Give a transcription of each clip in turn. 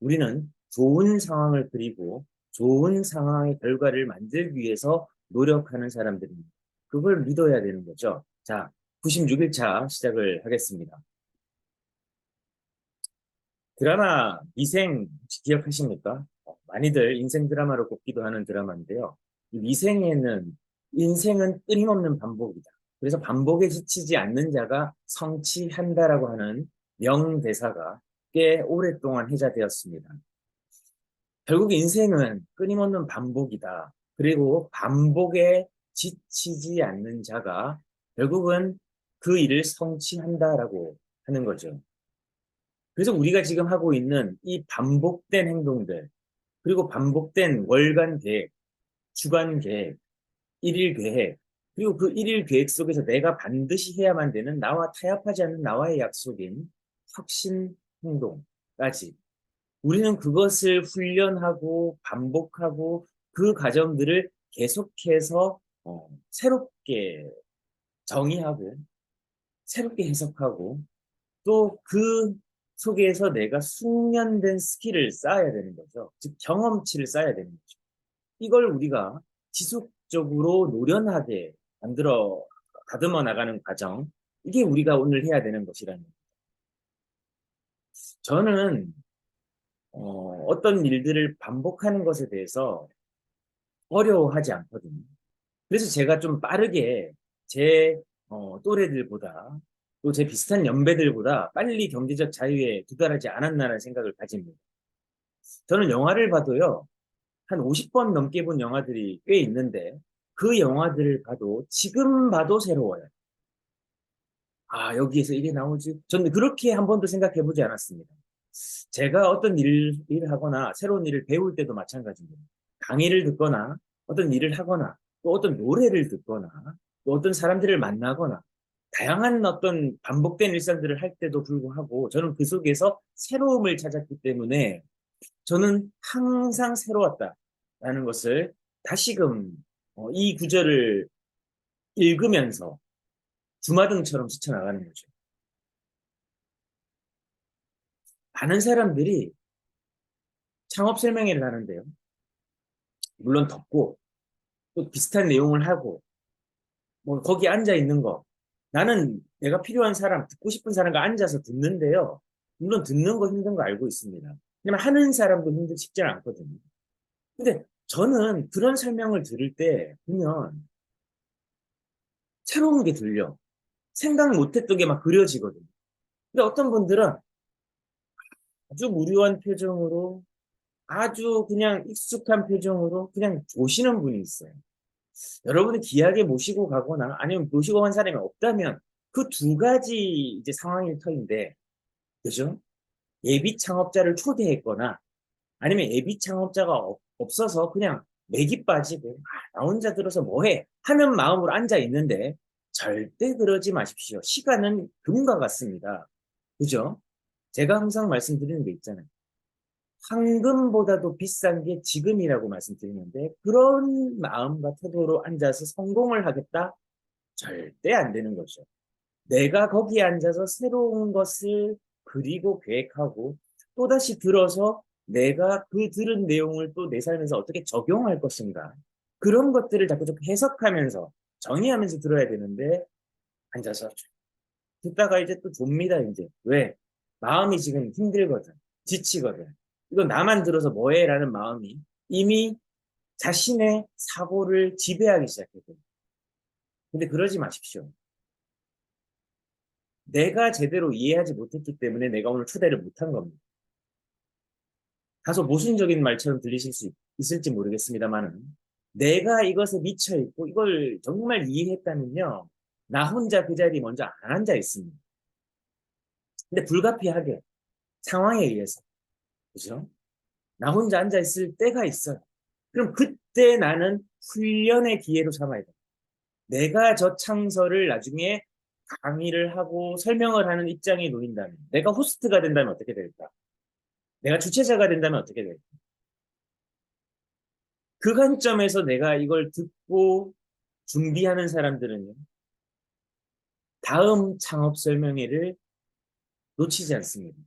우리는 좋은 상황을 그리고 좋은 상황의 결과를 만들기 위해서 노력하는 사람들입니다. 그걸 믿어야 되는 거죠. 자, 96일차 시작을 하겠습니다. 드라마 미생 혹시 기억하십니까? 많이들 인생 드라마로 꼽기도 하는 드라마인데요. 이 미생에는 인생은 끊임없는 반복이다. 그래서 반복에 지치지 않는 자가 성취한다라고 하는 명대사가 꽤 오랫동안 회자되었습니다. 결국 인생은 끊임없는 반복이다. 그리고 반복에 지치지 않는 자가 결국은 그 일을 성취한다라고 하는 거죠. 그래서 우리가 지금 하고 있는 이 반복된 행동들, 그리고 반복된 월간 계획, 주간 계획, 일일 계획, 그리고 그 일일 계획 속에서 내가 반드시 해야만 되는 나와 타협하지 않는 나와의 약속인 혁신 행동까지 우리는 그것을 훈련하고 반복하고 그 과정들을 계속해서 새롭게 정의하고 새롭게 해석하고 또 그 속에서 내가 숙련된 스킬을 쌓아야 되는 거죠. 즉 경험치를 쌓아야 되는 거죠. 이걸 우리가 지속적으로 노련하게 만들어 다듬어 나가는 과정, 이게 우리가 오늘 해야 되는 것이라는 거예요. 저는 어떤 일들을 반복하는 것에 대해서 어려워하지 않거든요. 그래서 제가 좀 빠르게 제 또래들보다 또 제 비슷한 연배들보다 빨리 경제적 자유에 도달하지 않았나라는 생각을 가집니다. 저는 영화를 봐도요, 한 50번 넘게 본 영화들이 꽤 있는데 그 영화들을 봐도 지금 봐도 새로워요. 아, 여기에서 이게 나오지? 저는 그렇게 한 번도 생각해 보지 않았습니다. 제가 어떤 일을 하거나 새로운 일을 배울 때도 마찬가지입니다. 강의를 듣거나 어떤 일을 하거나 또 어떤 노래를 듣거나 또 어떤 사람들을 만나거나 다양한 어떤 반복된 일상들을 할 때도 불구하고 저는 그 속에서 새로움을 찾았기 때문에 저는 항상 새로웠다라는 것을 다시금 이 구절을 읽으면서 주마등처럼 스쳐나가는 거죠. 많은 사람들이 창업 설명회를 하는데요. 물론 덥고 또 비슷한 내용을 하고 뭐 거기 앉아 있는 거 나는 내가 필요한 사람 듣고 싶은 사람과 앉아서 듣는데요. 물론 듣는 거 힘든 거 알고 있습니다. 왜냐면 하는 사람도 힘들 쉽지 않거든요. 근데 저는 그런 설명을 들을 때 보면 새로운 게 들려. 생각 못했던 게 막 그려지거든요. 근데 어떤 분들은 아주 무료한 표정으로 아주 그냥 익숙한 표정으로 그냥 보시는 분이 있어요. 여러분이 귀하게 모시고 가거나 아니면 모시고 간 사람이 없다면 그 두 가지 이제 상황일 터인데, 그죠? 예비 창업자를 초대했거나 아니면 예비 창업자가 없어서 그냥 맥이 빠지고 나 혼자 들어서 뭐해 하는 마음으로 앉아 있는데 절대 그러지 마십시오. 시간은 금과 같습니다. 그죠? 제가 항상 말씀드리는 게 있잖아요. 황금보다도 비싼 게 지금이라고 말씀드리는데 그런 마음과 태도로 앉아서 성공을 하겠다? 절대 안 되는 거죠. 내가 거기에 앉아서 새로운 것을 그리고 계획하고 또다시 들어서 내가 그 들은 내용을 또 내 삶에서 어떻게 적용할 것인가. 그런 것들을 자꾸 자꾸 해석하면서 정의하면서 들어야 되는데 앉아서 듣다가 이제 또 좁니다, 이제. 왜? 마음이 지금 힘들거든. 지치거든. 이거 나만 들어서 뭐해? 라는 마음이 이미 자신의 사고를 지배하기 시작했거든. 근데 그러지 마십시오. 내가 제대로 이해하지 못했기 때문에 내가 오늘 초대를 못한 겁니다. 다소 모순적인 말처럼 들리실 수 있을지 모르겠습니다만은 내가 이것에 미쳐 있고 이걸 정말 이해했다면요. 나 혼자 그 자리에 먼저 안 앉아 있습니다. 근데 불가피하게 상황에 의해서 그죠? 나 혼자 앉아 있을 때가 있어요. 그럼 그때 나는 훈련의 기회로 삼아야 돼. 내가 저 창설을 나중에 강의를 하고 설명을 하는 입장에 놓인다면, 내가 호스트가 된다면 어떻게 될까? 내가 주최자가 된다면 어떻게 될까? 그 관점에서 내가 이걸 듣고 준비하는 사람들은요, 다음 창업 설명회를 놓치지 않습니다.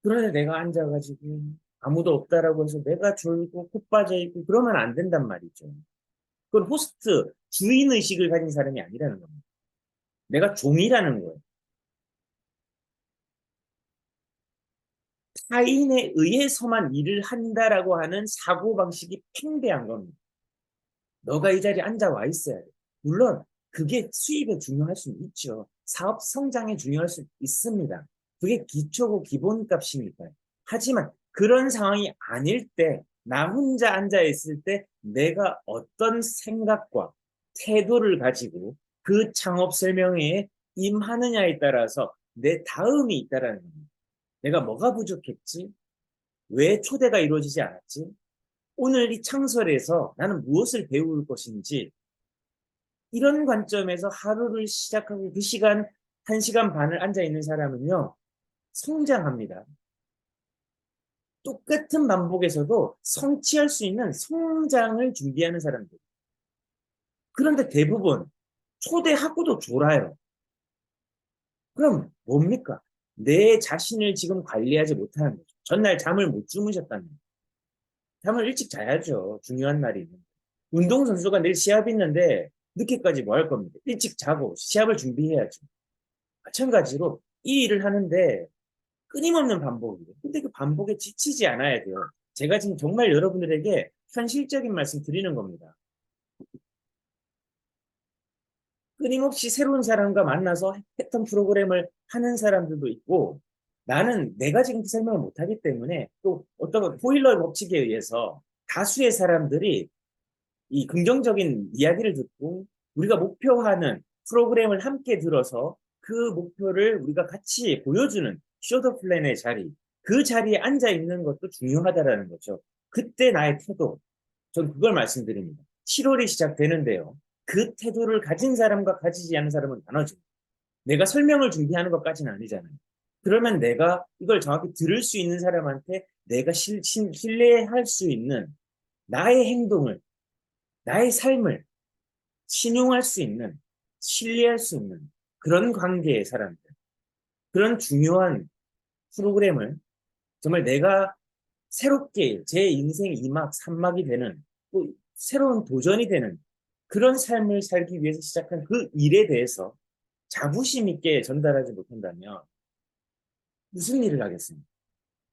그런데 내가 앉아가지고 아무도 없다라고 해서 내가 졸고 코 빠져 있고 그러면 안 된단 말이죠. 그건 호스트, 주인 의식을 가진 사람이 아니라는 겁니다. 내가 종이라는 거예요. 타인에 의해서만 일을 한다라고 하는 사고방식이 팽배한 겁니다. 너가 이 자리에 앉아 와 있어야 돼. 물론 그게 수입에 중요할 수 있죠. 사업 성장에 중요할 수 있습니다. 그게 기초고 기본값이니까요. 하지만 그런 상황이 아닐 때, 나 혼자 앉아 있을 때 내가 어떤 생각과 태도를 가지고 그 창업 설명회에 임하느냐에 따라서 내 다음이 있다라는 겁니다. 내가 뭐가 부족했지? 왜 초대가 이루어지지 않았지? 오늘 이 창설에서 나는 무엇을 배울 것인지 이런 관점에서 하루를 시작하고 그 시간, 1시간 반을 앉아 있는 사람은요, 성장합니다. 똑같은 반복에서도 성취할 수 있는 성장을 준비하는 사람들. 그런데 대부분 초대하고도 졸아요. 그럼 뭡니까? 내 자신을 지금 관리하지 못하는 거죠. 전날 잠을 못 주무셨다는 거죠. 잠을 일찍 자야죠. 중요한 날이. 운동선수가 내일 시합이 있는데 늦게까지 뭐 할 겁니까? 일찍 자고 시합을 준비해야죠. 마찬가지로 이 일을 하는데 끊임없는 반복이에요. 근데 그 반복에 지치지 않아야 돼요. 제가 지금 정말 여러분들에게 현실적인 말씀 드리는 겁니다. 끊임없이 새로운 사람과 만나서 패턴 프로그램을 하는 사람들도 있고 나는 내가 지금 그 설명을 못하기 때문에 또 어떤 보일러 법칙에 의해서 다수의 사람들이 이 긍정적인 이야기를 듣고 우리가 목표하는 프로그램을 함께 들어서 그 목표를 우리가 같이 보여주는 쇼더 플랜의 자리, 그 자리에 앉아 있는 것도 중요하다라는 거죠. 그때 나의 태도, 전 그걸 말씀드립니다. 7월이 시작되는데요. 그 태도를 가진 사람과 가지지 않은 사람은 나눠집니다. 내가 설명을 준비하는 것까지는 아니잖아요. 그러면 내가 이걸 정확히 들을 수 있는 사람한테 내가 신뢰할 수 있는 나의 행동을, 나의 삶을 신용할 수 있는, 신뢰할 수 있는 그런 관계의 사람들, 그런 중요한 프로그램을 정말 내가 새롭게 제 인생 2막, 3막이 되는 또 새로운 도전이 되는 그런 삶을 살기 위해서 시작한 그 일에 대해서 자부심 있게 전달하지 못한다면 무슨 일을 하겠습니까?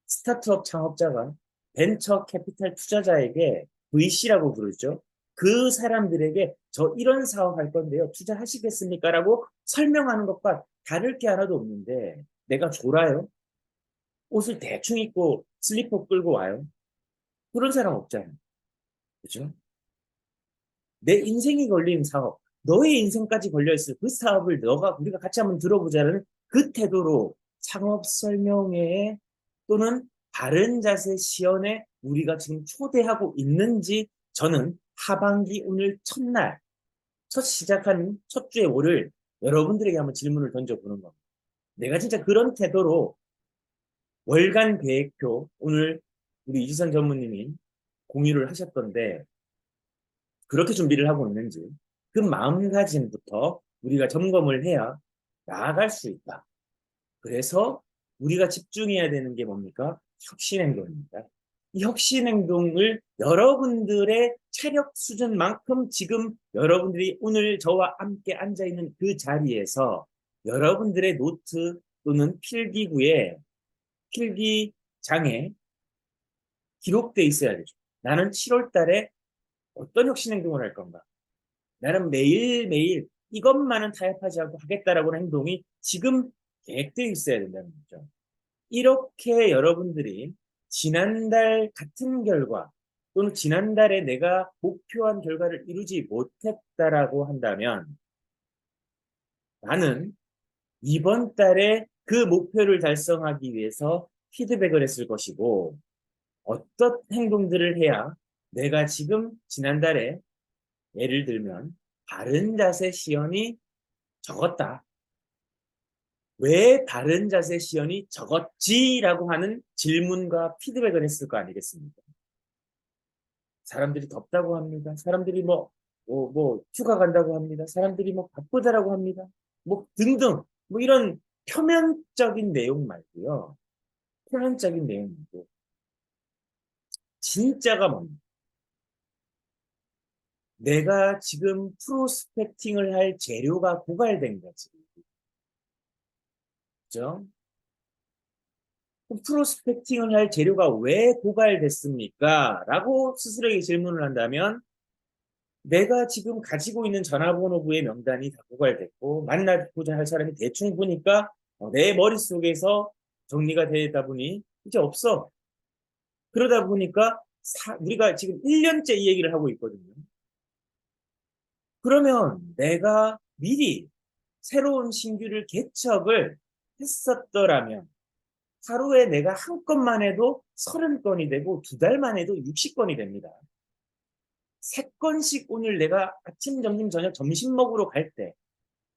스타트업 창업자가 벤처 캐피탈 투자자에게 VC라고 부르죠. 그 사람들에게 저 이런 사업 할 건데요. 투자하시겠습니까? 라고 설명하는 것과 다를 게 하나도 없는데 내가 졸아요? 옷을 대충 입고 슬리퍼 끌고 와요? 그런 사람 없잖아요. 그죠? 내 인생이 걸린 사업, 너의 인생까지 걸려있을 그 사업을 우리가 같이 한번 들어보자는 그 태도로 창업 설명회에 또는 바른 자세 시연에 우리가 지금 초대하고 있는지 저는 하반기 오늘 첫날, 첫 시작한 첫 주의 월요일 여러분들에게 한번 질문을 던져보는 겁니다. 내가 진짜 그런 태도로 월간 계획표 오늘 우리 이지선 전무님이 공유를 하셨던데 그렇게 준비를 하고 있는지 그 마음가짐부터 우리가 점검을 해야 나아갈 수 있다. 그래서 우리가 집중해야 되는 게 뭡니까? 혁신행동입니다. 이 혁신행동을 여러분들의 체력 수준만큼 지금 여러분들이 오늘 저와 함께 앉아있는 그 자리에서 여러분들의 노트 또는 필기구에 필기장에 기록돼 있어야 되죠. 나는 7월 달에 어떤 혁신행동을 할 건가? 나는 매일매일 이것만은 타협하지 않고 하겠다라고 하는 행동이 지금 계획되어 있어야 된다는 거죠. 이렇게 여러분들이 지난달 같은 결과 또는 지난달에 내가 목표한 결과를 이루지 못했다라고 한다면 나는 이번 달에 그 목표를 달성하기 위해서 피드백을 했을 것이고 어떤 행동들을 해야 내가 지금 지난달에 예를 들면 바른 자세 시연이 적었다. 왜 바른 자세 시연이 적었지라고 하는 질문과 피드백을 했을 거 아니겠습니까? 사람들이 덥다고 합니다. 사람들이 휴가 간다고 합니다. 사람들이 바쁘다라고 합니다. 등등. 이런 표면적인 내용 말고요. 표면적인 내용이고 진짜가 뭡니까? 내가 지금 프로스펙팅을 할 재료가 고갈된 거지. 그죠? 그럼 프로스펙팅을 할 재료가 왜 고갈됐습니까? 라고 스스로에게 질문을 한다면 내가 지금 가지고 있는 전화번호부의 명단이 다 고갈됐고 만나고자 할 사람이 대충 보니까 내 머릿속에서 정리가 되다 보니 이제 없어. 그러다 보니까 우리가 지금 1년째 이 얘기를 하고 있거든요. 그러면 내가 미리 새로운 신규를 개척을 했었더라면 하루에 내가 한 건만 해도 30건이 되고 2달만 해도 60건이 됩니다. 3건씩 오늘 내가 아침, 점심, 저녁, 점심 먹으러 갈 때,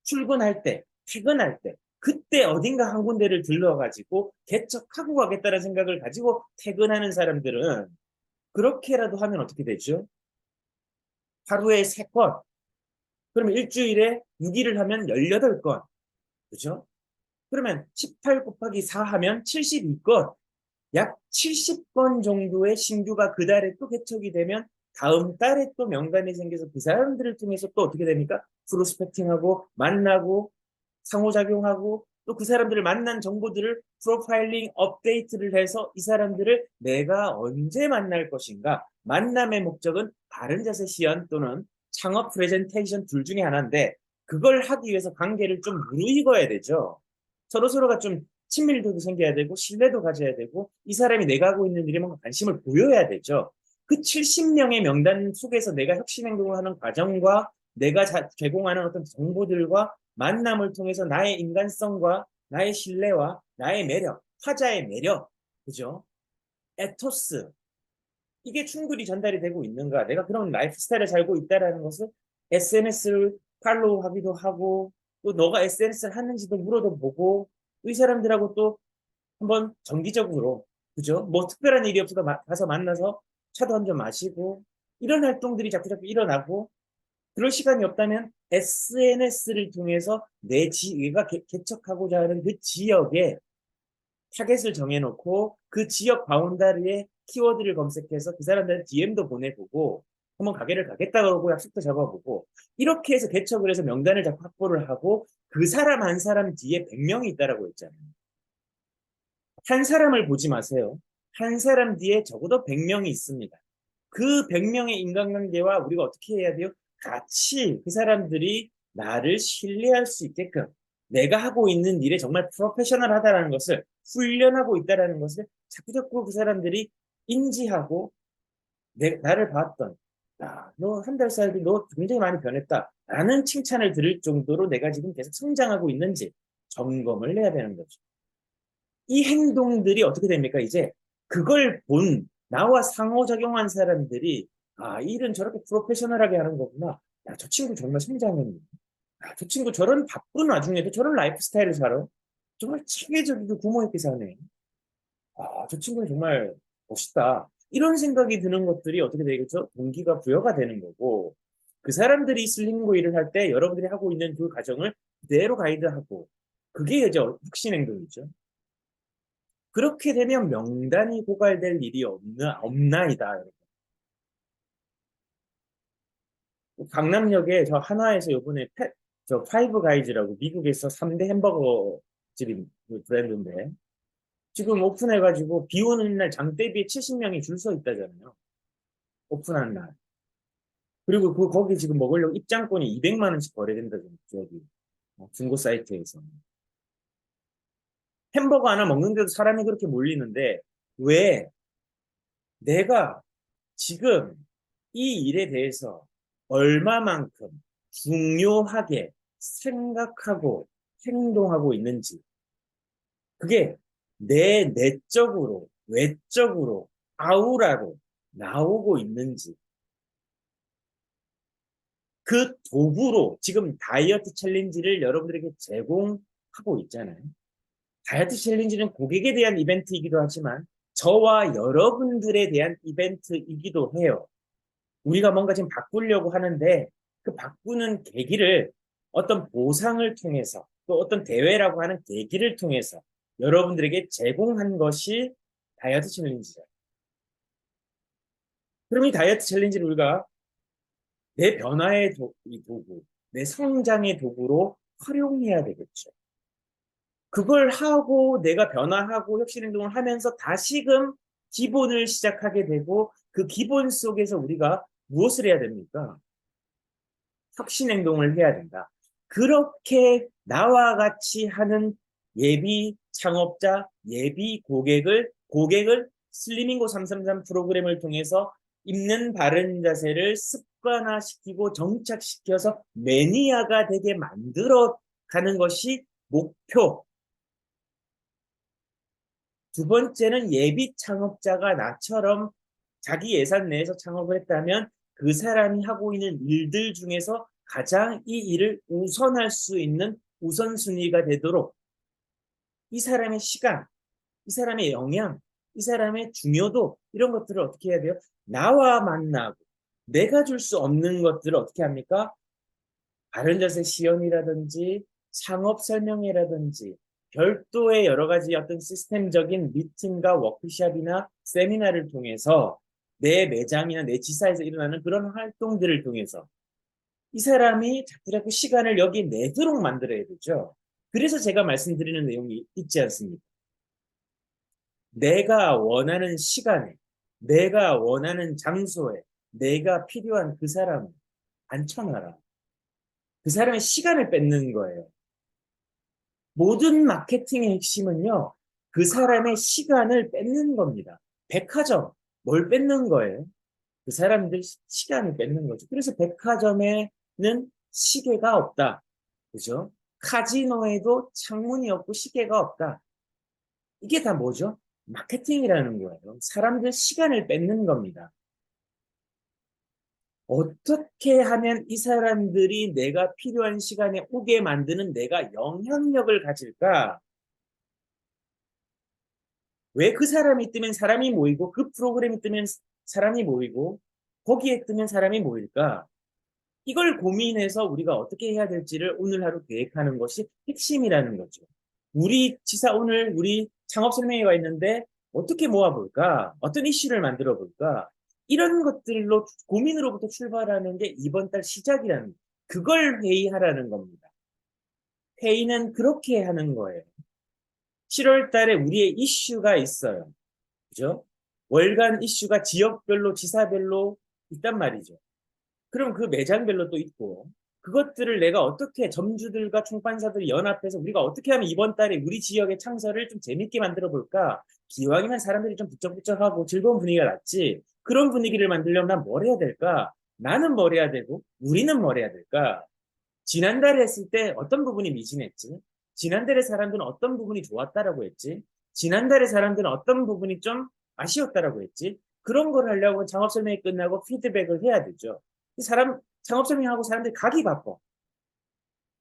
출근할 때, 퇴근할 때, 그때 어딘가 한 군데를 들러가지고 개척하고 가겠다는 생각을 가지고 퇴근하는 사람들은 그렇게라도 하면 어떻게 되죠? 하루에 3건, 그러면 일주일에 6일을 하면 18건, 그죠? 그러면 18 곱하기 4 하면 72건, 약 70건 정도의 신규가 그 달에 또 개척이 되면 다음 달에 또 명단이 생겨서 그 사람들을 통해서 또 어떻게 됩니까? 프로스펙팅하고 만나고 상호작용하고 또 그 사람들을 만난 정보들을 프로파일링 업데이트를 해서 이 사람들을 내가 언제 만날 것인가? 만남의 목적은 바른 자세 시연 또는 창업 프레젠테이션 둘 중에 하나인데 그걸 하기 위해서 관계를 좀 무르익어야 되죠. 서로서로가 좀 친밀도도 생겨야 되고 신뢰도 가져야 되고 이 사람이 내가 하고 있는 일에 뭔가 관심을 보여야 되죠. 그 70명의 명단 속에서 내가 혁신 행동을 하는 과정과 내가 제공하는 어떤 정보들과 만남을 통해서 나의 인간성과 나의 신뢰와 나의 매력, 화자의 매력, 그죠? 에토스, 이게 충분히 전달이 되고 있는가? 내가 그런 라이프 스타일을 살고 있다라는 것을 SNS를 팔로우하기도 하고 또 너가 SNS를 하는지도 물어도 보고 이 사람들하고 또 한번 정기적으로 그죠? 뭐 특별한 일이 없어도 가서 만나서 차도 한 잔 마시고 이런 활동들이 자꾸 일어나고 그럴 시간이 없다면 SNS를 통해서 내 지위가 개척하고자 하는 그 지역에 타겟을 정해놓고 그 지역 바운다리에 키워드를 검색해서 그 사람들한테 DM도 보내보고 한번 가게를 가겠다고 약속도 잡아보고 이렇게 해서 개척을 해서 명단을 자꾸 확보를 하고 그 사람 한 사람 뒤에 100명이 있다라고 했잖아요. 한 사람을 보지 마세요. 한 사람 뒤에 적어도 100명이 있습니다. 그 100명의 인간관계와 우리가 어떻게 해야 돼요? 같이 그 사람들이 나를 신뢰할 수 있게끔 내가 하고 있는 일에 정말 프로페셔널하다는 것을 훈련하고 있다는 것을 자꾸자꾸 그 사람들이 인지하고 나를 봤던 너 한 달 사이에 너 굉장히 많이 변했다 라는 칭찬을 들을 정도로 내가 지금 계속 성장하고 있는지 점검을 해야 되는 거죠. 이 행동들이 어떻게 됩니까? 이제 그걸 본 나와 상호작용한 사람들이 이 일은 저렇게 프로페셔널하게 하는 거구나. 야, 저 친구 정말 성장했네. 야, 저 친구 저런 바쁜 와중에도 저런 라이프 스타일을 살아. 정말 체계적이고 구멍 있게 사네. 저 친구는 정말 멋있다. 이런 생각이 드는 것들이 어떻게 되겠죠? 동기가 부여가 되는 거고 그 사람들이 슬링고 일을 할 때 여러분들이 하고 있는 그 과정을 그대로 가이드하고 그게 이제 혁신 행동이죠. 그렇게 되면 명단이 고갈될 일이 없나이다. 강남역에 저 하나에서 요번에 저 파이브 가이즈라고 미국에서 3대 햄버거 집이 브랜드인데 지금 오픈해가지고 비 오는 날 장대비에 70명이 줄 서 있다잖아요. 오픈하는 날. 그리고 거기 지금 먹으려고 입장권이 200만 원씩 거래된다잖아요. 저기 중고 사이트에서. 햄버거 하나 먹는데도 사람이 그렇게 몰리는데 왜 내가 지금 이 일에 대해서 얼마만큼 중요하게 생각하고 행동하고 있는지, 그게 내 내적으로, 외적으로, 아우라로 나오고 있는지, 그 도구로 지금 다이어트 챌린지를 여러분들에게 제공하고 있잖아요. 다이어트 챌린지는 고객에 대한 이벤트이기도 하지만 저와 여러분들에 대한 이벤트이기도 해요. 우리가 뭔가 지금 바꾸려고 하는데 그 바꾸는 계기를 어떤 보상을 통해서 또 어떤 대회라고 하는 계기를 통해서 여러분들에게 제공한 것이 다이어트 챌린지죠. 그럼 이 다이어트 챌린지를 우리가 내 변화의 이 도구, 내 성장의 도구로 활용해야 되겠죠. 그걸 하고 내가 변화하고 혁신행동을 하면서 다시금 기본을 시작하게 되고 그 기본 속에서 우리가 무엇을 해야 됩니까? 혁신행동을 해야 된다. 그렇게 나와 같이 하는 예비 창업자, 예비 고객을 슬리밍고 333 프로그램을 통해서 있는 바른 자세를 습관화시키고 정착시켜서 매니아가 되게 만들어 가는 것이 목표. 두 번째는 예비 창업자가 나처럼 자기 예산 내에서 창업을 했다면 그 사람이 하고 있는 일들 중에서 가장 이 일을 우선할 수 있는 우선순위가 되도록 이 사람의 시간, 이 사람의 영향, 이 사람의 중요도 이런 것들을 어떻게 해야 돼요? 나와 만나고 내가 줄 수 없는 것들을 어떻게 합니까? 바른 자세 시연이라든지 창업 설명회라든지 별도의 여러 가지 어떤 시스템적인 미팅과 워크숍이나 세미나를 통해서 내 매장이나 내 지사에서 일어나는 그런 활동들을 통해서 이 사람이 자꾸자꾸 시간을 여기 내도록 만들어야 되죠. 그래서 제가 말씀드리는 내용이 있지 않습니까? 내가 원하는 시간에, 내가 원하는 장소에, 내가 필요한 그 사람을 앉혀놔라. 그 사람의 시간을 뺏는 거예요. 모든 마케팅의 핵심은요, 그 사람의 시간을 뺏는 겁니다. 백화점, 뭘 뺏는 거예요? 그 사람들 시간을 뺏는 거죠. 그래서 백화점에는 시계가 없다. 그죠? 카지노에도 창문이 없고 시계가 없다. 이게 다 뭐죠? 마케팅이라는 거예요. 사람들 시간을 뺏는 겁니다. 어떻게 하면 이 사람들이 내가 필요한 시간에 오게 만드는 내가 영향력을 가질까? 왜 그 사람이 뜨면 사람이 모이고 그 프로그램이 뜨면 사람이 모이고 거기에 뜨면 사람이 모일까? 이걸 고민해서 우리가 어떻게 해야 될지를 오늘 하루 계획하는 것이 핵심이라는 거죠. 우리 지사 오늘 우리 창업 설명회가 있는데 어떻게 모아볼까? 어떤 이슈를 만들어 볼까? 이런 것들로 고민으로부터 출발하는 게 이번 달 시작이라는 그걸 회의하라는 겁니다. 회의는 그렇게 하는 거예요. 7월 달에 우리의 이슈가 있어요. 그죠? 월간 이슈가 지역별로, 지사별로 있단 말이죠. 그럼 그 매장별로 또 있고, 그것들을 내가 어떻게 점주들과 총판사들이 연합해서 우리가 어떻게 하면 이번 달에 우리 지역의 창설을 좀 재밌게 만들어 볼까? 기왕이면 사람들이 좀 부쩍부쩍하고 즐거운 분위기가 났지. 그런 분위기를 만들려면 난 뭘 해야 될까? 나는 뭘 해야 되고, 우리는 뭘 해야 될까? 지난달에 했을 때 어떤 부분이 미진했지? 지난달에 사람들은 어떤 부분이 좋았다라고 했지? 지난달에 사람들은 어떤 부분이 좀 아쉬웠다라고 했지? 그런 걸 하려고 창업 설명이 끝나고 피드백을 해야 되죠. 창업 설명하고 사람들이 가기 바빠.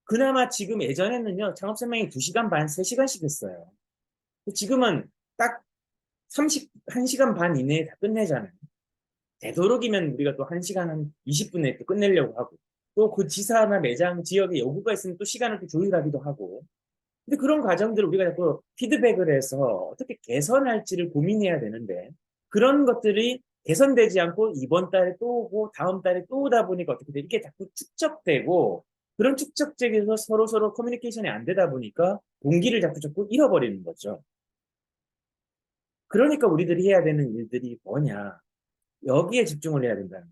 그나마 지금 예전에는요, 창업 설명이 2시간 반, 3시간씩 했어요. 지금은 딱 1시간 반 이내에 다 끝내잖아요. 되도록이면 우리가 또 1시간 한 20분에 또 끝내려고 하고, 또 그 지사나 매장 지역에 요구가 있으면 또 시간을 또 조율하기도 하고. 근데 그런 과정들을 우리가 자꾸 피드백을 해서 어떻게 개선할지를 고민해야 되는데, 그런 것들이 개선되지 않고 이번 달에 또 오고 다음 달에 또 오다 보니까 어떻게 돼? 이게 자꾸 축적되고, 그런 축적적에서 서로 커뮤니케이션이 안 되다 보니까 동기를 자꾸 잃어버리는 거죠. 그러니까 우리들이 해야 되는 일들이 뭐냐? 여기에 집중을 해야 된다는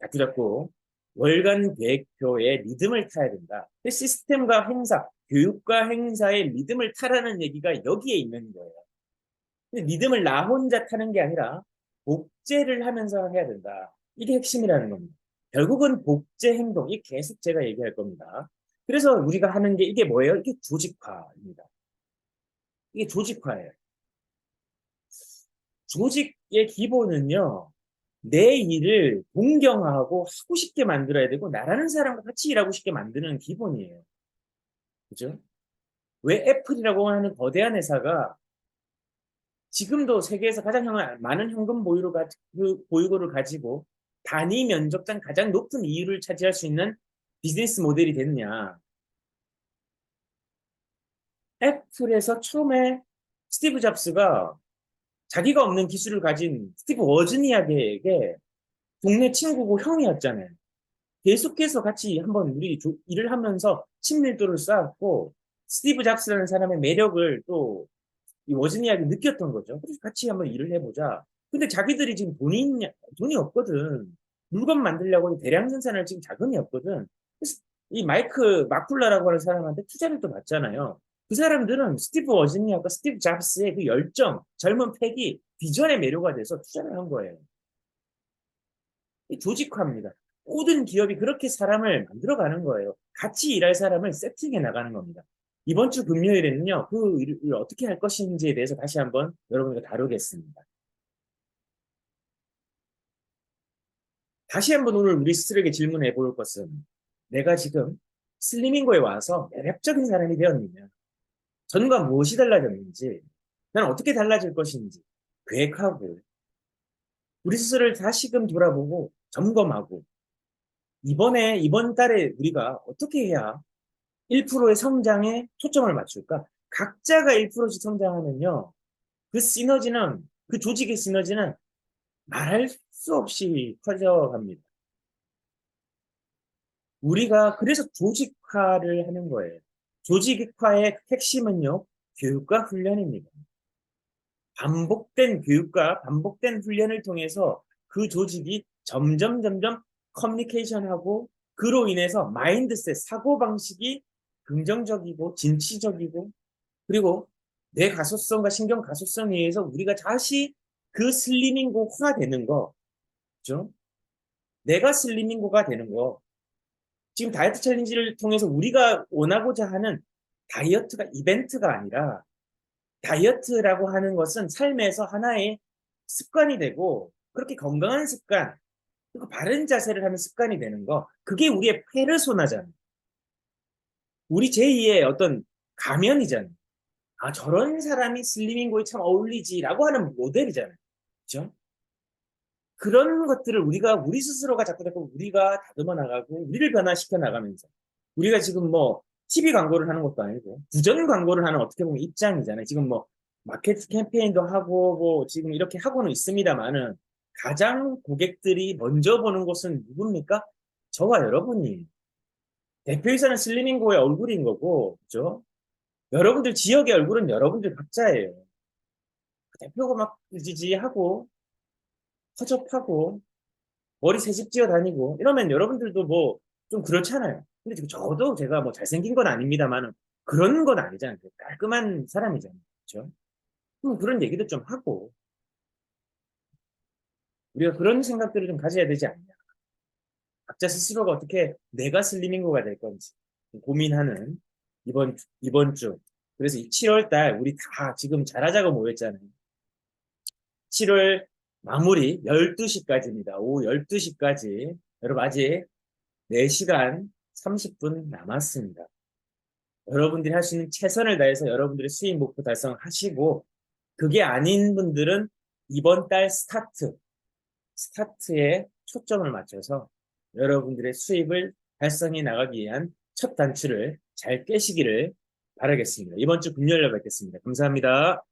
자꾸자꾸 월간 계획표에 리듬을 타야 된다. 시스템과 행사, 교육과 행사의 리듬을 타라는 얘기가 여기에 있는 거예요. 근데 리듬을 나 혼자 타는 게 아니라 복제를 하면서 해야 된다. 이게 핵심이라는 겁니다. 결국은 복제 행동, 이 계속 제가 얘기할 겁니다. 그래서 우리가 하는 게 이게 뭐예요? 이게 조직화입니다. 이게 조직화예요. 조직의 기본은요, 내 일을 동경하고 하고 싶게 만들어야 되고, 나라는 사람과 같이 일하고 싶게 만드는 기본이에요. 그죠? 왜 애플이라고 하는 거대한 회사가 지금도 세계에서 가장 많은 현금 보유고를 가지고 단위 면적당 가장 높은 이유를 차지할 수 있는 비즈니스 모델이 됐냐? 애플에서 처음에 스티브 잡스가 자기가 없는 기술을 가진 스티브 워즈니악에게 동네 친구고 형이었잖아요. 계속해서 같이 한번 우리 일을 하면서 친밀도를 쌓았고 스티브 잡스라는 사람의 매력을 또 이 워즈니악이 느꼈던 거죠. 그래서 같이 한번 일을 해보자. 근데 자기들이 지금 돈이 없거든. 물건 만들려고 대량 생산할 지금 자금이 없거든. 그래서 이 마이크 마쿨라라고 하는 사람한테 투자를 또 받잖아요. 그 사람들은 스티브 워즈니악과 스티브 잡스의 그 열정, 젊은 패기, 비전의 매료가 돼서 투자를 한 거예요. 이 조직화입니다. 모든 기업이 그렇게 사람을 만들어가는 거예요. 같이 일할 사람을 세팅해 나가는 겁니다. 이번 주 금요일에는요, 그 일을 어떻게 할 것인지에 대해서 다시 한번 여러분과 다루겠습니다. 다시 한번 오늘 우리 스스로에게 질문해 볼 것은 내가 지금 슬리밍고에 와서 매력적인 사람이 되었느냐? 전과 무엇이 달라졌는지, 난 어떻게 달라질 것인지 계획하고 우리 스스로를 다시금 돌아보고 점검하고 이번 달에 우리가 어떻게 해야 1%의 성장에 초점을 맞출까? 각자가 1%씩 성장하면요. 그 시너지는, 그 조직의 시너지는 말할 수 없이 커져갑니다. 우리가 그래서 조직화를 하는 거예요. 조직화의 핵심은요, 교육과 훈련입니다. 반복된 교육과 반복된 훈련을 통해서 그 조직이 점점 커뮤니케이션하고 그로 인해서 마인드셋, 사고방식이 긍정적이고 진취적이고 그리고 뇌 가소성과 신경 가소성에 의해서 우리가 다시 그 슬리밍고가 되는 거, 그죠? 내가 슬리밍고가 되는 거. 지금 다이어트 챌린지를 통해서 우리가 원하고자 하는 다이어트가 이벤트가 아니라 다이어트라고 하는 것은 삶에서 하나의 습관이 되고 그렇게 건강한 습관, 그리고 바른 자세를 하는 습관이 되는 거, 그게 우리의 페르소나잖아. 우리 제2의 어떤 가면이잖아. 아, 저런 사람이 슬리밍고에 참 어울리지라고 하는 모델이잖아요. 그죠? 그런 것들을 우리 스스로가 자꾸 우리가 다듬어 나가고, 우리를 변화시켜 나가면서, 우리가 지금 뭐, TV 광고를 하는 것도 아니고, 부전 광고를 하는 어떻게 보면 입장이잖아요. 지금 뭐, 마케팅 캠페인도 하고, 뭐, 지금 이렇게 하고는 있습니다만은, 가장 고객들이 먼저 보는 곳은 누굽니까? 저와 여러분이. 대표이사는 슬리밍고의 얼굴인 거고, 그죠? 여러분들 지역의 얼굴은 여러분들 각자예요. 대표가 막 지지하고 허접하고 머리 새집 지어 다니고 이러면 여러분들도 뭐 좀 그렇잖아요. 근데 지금 저도 제가 뭐 잘생긴 건 아닙니다만은 그런 건 아니잖아요. 깔끔한 사람이잖아요. 그렇죠? 그런 얘기도 좀 하고 우리가 그런 생각들을 좀 가져야 되지 않냐. 각자 스스로가 어떻게 내가 슬리밍고가 될 건지 고민하는 이번 주. 그래서 이 7월 달 우리 다 지금 잘하자고 모였잖아요. 7월 마무리 12시까지입니다. 오후 12시까지. 여러분 아직 4시간 30분 남았습니다. 여러분들이 할 수 있는 최선을 다해서 여러분들의 수익 목표 달성하시고 그게 아닌 분들은 이번 달 스타트에 초점을 맞춰서 여러분들의 수입을 달성해 나가기 위한 첫 단추를 잘 깨시기를 바라겠습니다. 이번 주 금요일에 뵙겠습니다. 감사합니다.